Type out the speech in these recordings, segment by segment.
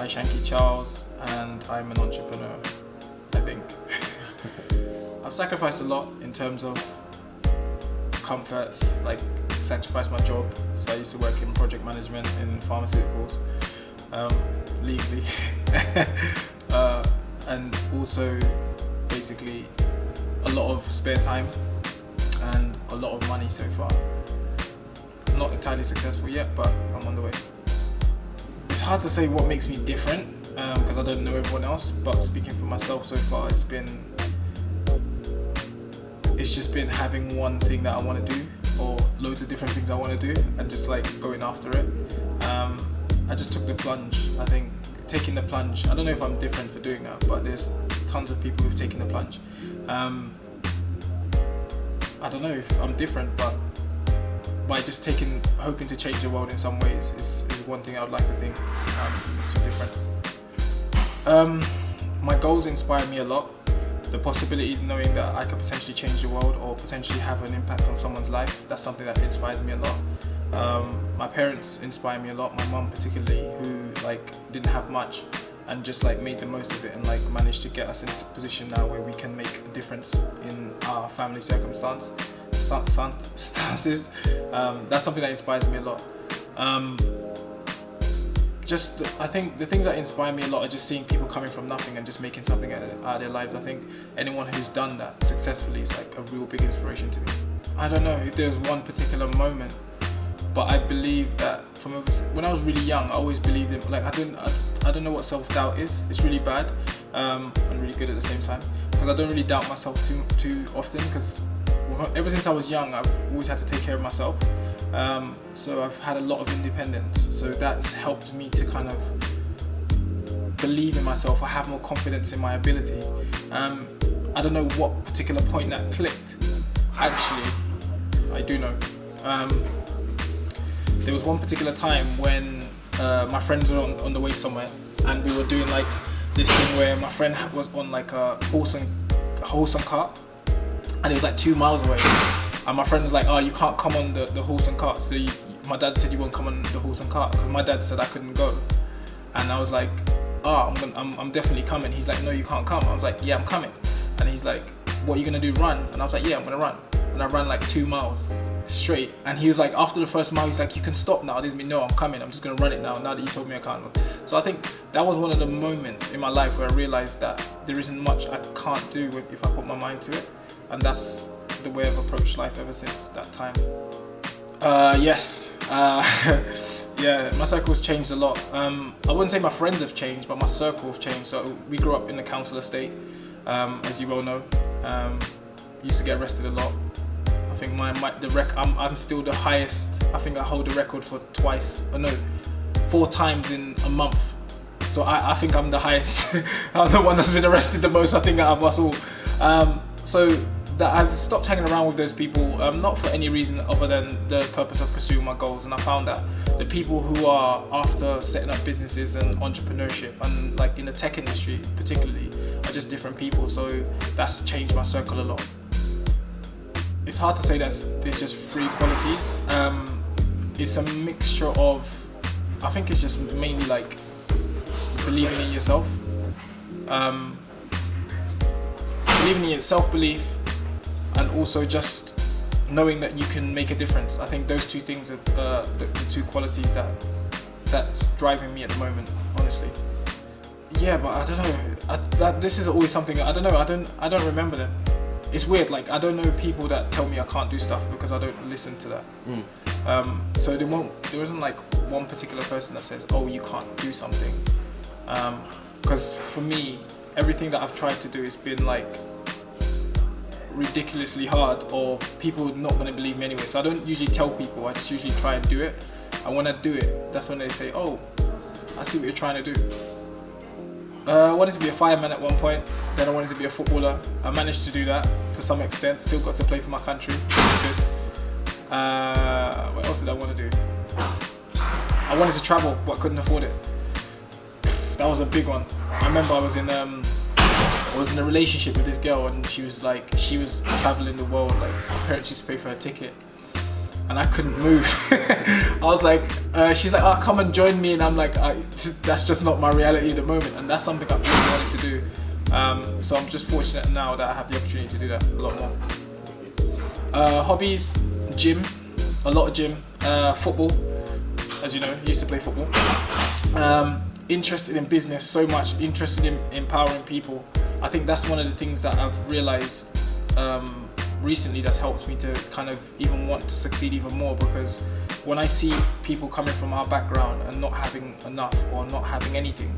by Shanky Charles, and I'm an entrepreneur, I think. I've sacrificed a lot in terms of comforts, like sacrificed my job. So I used to work in project management in pharmaceuticals, legally. And also basically a lot of spare time and a lot of money so far. Not entirely successful yet, but I'm on the way. It's hard to say what makes me different because I don't know everyone else, but speaking for myself so far, it's just been having one thing that I want to do, or loads of different things I want to do, and just like going after it. I just took the plunge. I think taking the plunge, I don't know if I'm different for doing that, but there's tons of people who've taken the plunge. I don't know if I'm different, but by just hoping to change the world in some ways is one thing I would like to think makes me different. My goals inspire me a lot. The possibility of knowing that I could potentially change the world or potentially have an impact on someone's life, that's something that inspires me a lot. My parents inspire me a lot, my mum particularly, who like didn't have much and just like made the most of it and like managed to get us in this position now where we can make a difference in our family stances. That's something that inspires me a lot. I think the things that inspire me a lot are just seeing people coming from nothing and just making something out of their lives. I think anyone who's done that successfully is like a real big inspiration to me. I don't know if there's one particular moment, but I believe that when I was really young, I always believed in, like, I don't know what self-doubt is. It's really bad and really good at the same time, because I don't really doubt myself too often, because ever since I was young, I've always had to take care of myself. So I've had a lot of independence. So that's helped me to kind of believe in myself. I have more confidence in my ability. I don't know what particular point that clicked. Actually, I do know. There was one particular time when my friends were on the way somewhere, and we were doing like this thing where my friend was on like a horse and cart, and it was like 2 miles away. And my friend was like, "Oh, you can't come on the horse and cart." So my dad said you won't come on the horse and cart because my dad said I couldn't go. And I was like, "Oh, I'm definitely coming." He's like, "No, you can't come." I was like, "Yeah, I'm coming." And he's like, "What are you gonna do? Run?" And I was like, "Yeah, I'm gonna run." And I ran like 2 miles straight. And he was like, after the first mile, he's like, "You can stop now." I didn't mean, "No, I'm coming. I'm just gonna run it now. Now that you told me I can't." So I think that was one of the moments in my life where I realized that there isn't much I can't do if I put my mind to it, and that's the way I've approached life ever since that time. Yes. Yeah, my circle's changed a lot. I wouldn't say my friends have changed, but my circle have changed. So we grew up in the council estate, as you well know. Used to get arrested a lot. I think I'm still the highest. I think I hold the record for 4 times in a month. So I think I'm the highest. I'm the one that's been arrested the most, I think, out of us all. So that I've stopped hanging around with those people, not for any reason other than the purpose of pursuing my goals. And I found that the people who are after setting up businesses and entrepreneurship, and like in the tech industry particularly, are just different people. So that's changed my circle a lot. It's hard to say there's just 3 qualities. It's a mixture of, I think it's just mainly like believing in yourself, believing in your self-belief, and also just knowing that you can make a difference. I think those 2 things are the 2 qualities that's driving me at the moment, honestly. Yeah, but I don't know. This is always something, I don't know. I don't remember them. It's weird. Like, I don't know people that tell me I can't do stuff because I don't listen to that. So there isn't like one particular person that says, "Oh, you can't do something." Because for me, everything that I've tried to do has been like ridiculously hard, or people are not going to believe me anyway. So I don't usually tell people, I just usually try and do it. And when I do it, that's when they say, "Oh, I see what you're trying to do." I wanted to be a fireman at one point, then I wanted to be a footballer. I managed to do that to some extent, still got to play for my country, which is good. What else did I want to do? I wanted to travel, but couldn't afford it. That was a big one. I remember I was in a relationship with this girl, and she was traveling the world. Like, her parents used to pay for her ticket, and I couldn't move. I was like, she's like, oh, come and join me, and I'm like, that's just not my reality at the moment, and that's something I really wanted to do. So I'm just fortunate now that I have the opportunity to do that a lot more. Hobbies, gym, a lot of gym, football, as you know, used to play football. Interested in business so much, interested in empowering people. I think that's one of the things that I've realized recently that's helped me to kind of even want to succeed even more, because when I see people coming from our background and not having enough or not having anything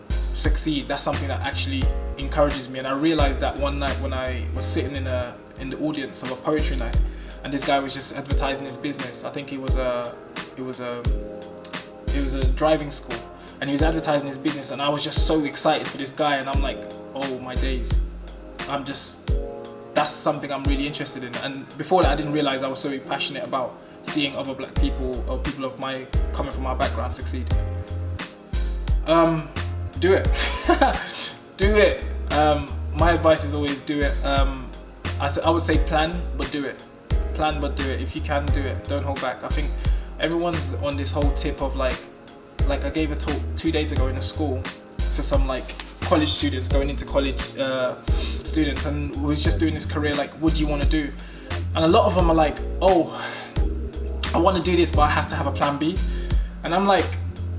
succeed, that's something that actually encourages me. And I realized that one night when I was sitting in the audience of a poetry night, and this guy was just advertising his business. I think it was a driving school, and he was advertising his business, and I was just so excited for this guy, and I'm like, oh my days, that's something I'm really interested in. And before that, I didn't realize I was so passionate about seeing other black people or people of coming from our background succeed. Do it. Do it. My advice is always do it. I would say plan, but do it. Plan, but do it. If you can, do it. Don't hold back. I think everyone's on this whole tip of like I gave a talk 2 days ago in a school to some like college students, going into college students, and was just doing this career, like, what do you want to do? And a lot of them are like, oh, I want to do this, but I have to have a plan B. And I'm like,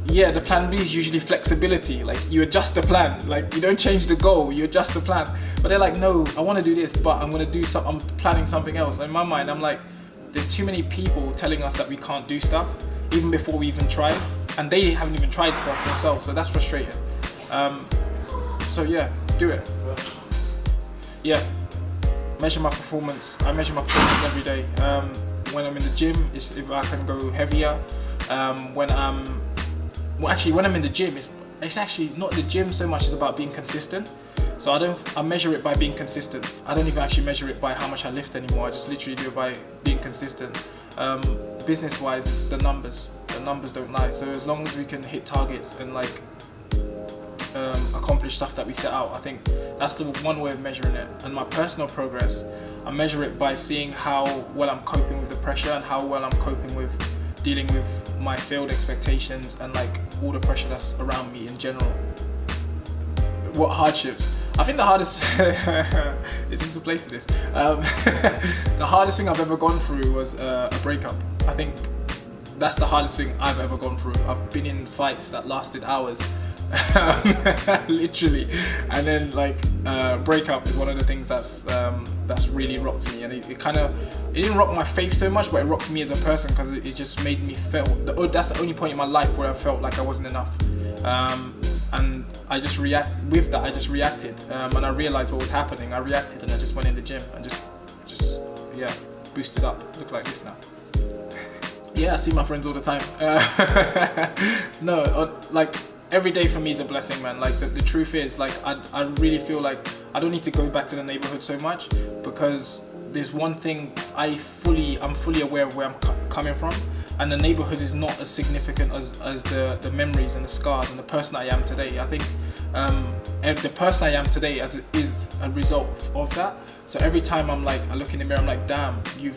yeah, the plan B is usually flexibility. Like, you adjust the plan. Like, you don't change the goal, you adjust the plan. But they're like, no, I want to do this, but I'm planning something else. And in my mind, I'm like, there's too many people telling us that we can't do stuff, even before we even try. And they haven't even tried stuff themselves, so that's frustrating. So yeah, do it. Yeah, measure my performance. I measure my performance every day. When I'm in the gym, if I can go heavier. When I'm in the gym, it's actually not the gym so much as about being consistent. So I measure it by being consistent. I don't even actually measure it by how much I lift anymore. I just literally do it by being consistent. Business-wise, it's the numbers. The numbers don't lie. So as long as we can hit targets and like accomplish stuff that we set out, I think that's the one way of measuring it. And my personal progress, I measure it by seeing how well I'm coping with the pressure and how well I'm coping with dealing with my failed expectations and like all the pressure that's around me in general. What hardships? I think the hardest is this the place for this? The hardest thing I've ever gone through was a breakup. I think that's the hardest thing I've ever gone through. I've been in fights that lasted hours, literally, and then like breakup is one of the things that's really rocked me, and it didn't rock my faith so much, but it rocked me as a person, because it just made me feel that's the only point in my life where I felt like I wasn't enough. And I just reacted, and I realized what was happening. I reacted, and I just went in the gym and just boosted up. Look like this now. Yeah, I see my friends all the time. No, like every day for me is a blessing, man. Like the truth is, like I really feel like I don't need to go back to the neighborhood so much, because there's one thing I'm fully aware of where I'm coming from. And the neighborhood is not as significant as the memories and the scars and the person I am today. I think the person I am today is a result of that. So every time I look in the mirror, I'm like, damn, you've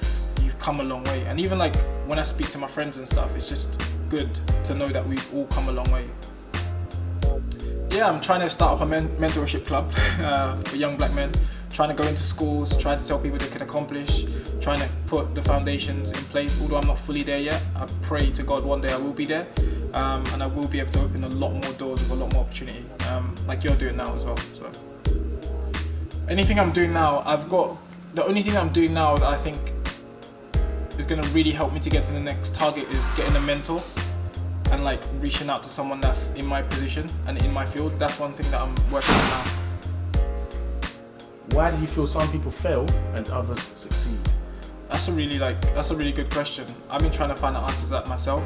come a long way. And even like when I speak to my friends and stuff, it's just good to know that we've all come a long way. Yeah, I'm trying to start up a mentorship club for young black men. Trying to go into schools, try to tell people they can accomplish, trying to put the foundations in place. Although I'm not fully there yet, I pray to God one day I will be there, and I will be able to open a lot more doors with a lot more opportunity, like you're doing now as well. So anything I'm doing now, the only thing I'm doing now that I think is going to really help me to get to the next target is getting a mentor and like reaching out to someone that's in my position and in my field. That's one thing that I'm working on now. Why do you feel some people fail and others succeed? That's a really good question. I've been trying to find the answers to that myself,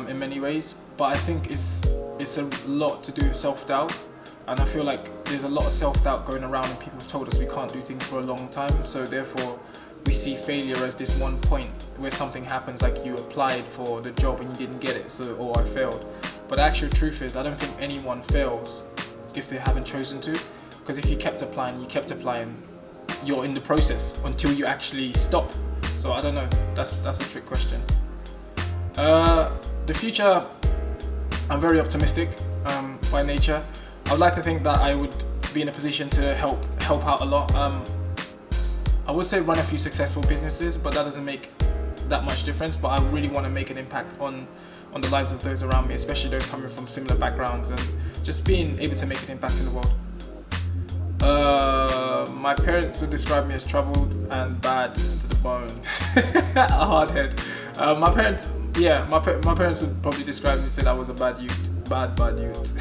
in many ways, but I think it's a lot to do with self-doubt, and I feel like there's a lot of self-doubt going around, and people have told us we can't do things for a long time, so therefore we see failure as this one point where something happens, like you applied for the job and you didn't get it, so I failed. But the actual truth is, I don't think anyone fails if they haven't chosen to. Because if you kept applying, you're in the process until you actually stop. So I don't know. That's a trick question. The future, I'm very optimistic by nature. I would like to think that I would be in a position to help out a lot. I would say run a few successful businesses, but that doesn't make that much difference. But I really want to make an impact on the lives of those around me, especially those coming from similar backgrounds, and just being able to make an impact in the world. My parents would describe me as troubled and bad to the bone. A hard head. My parents would probably describe me and say I was a bad youth. Bad youth.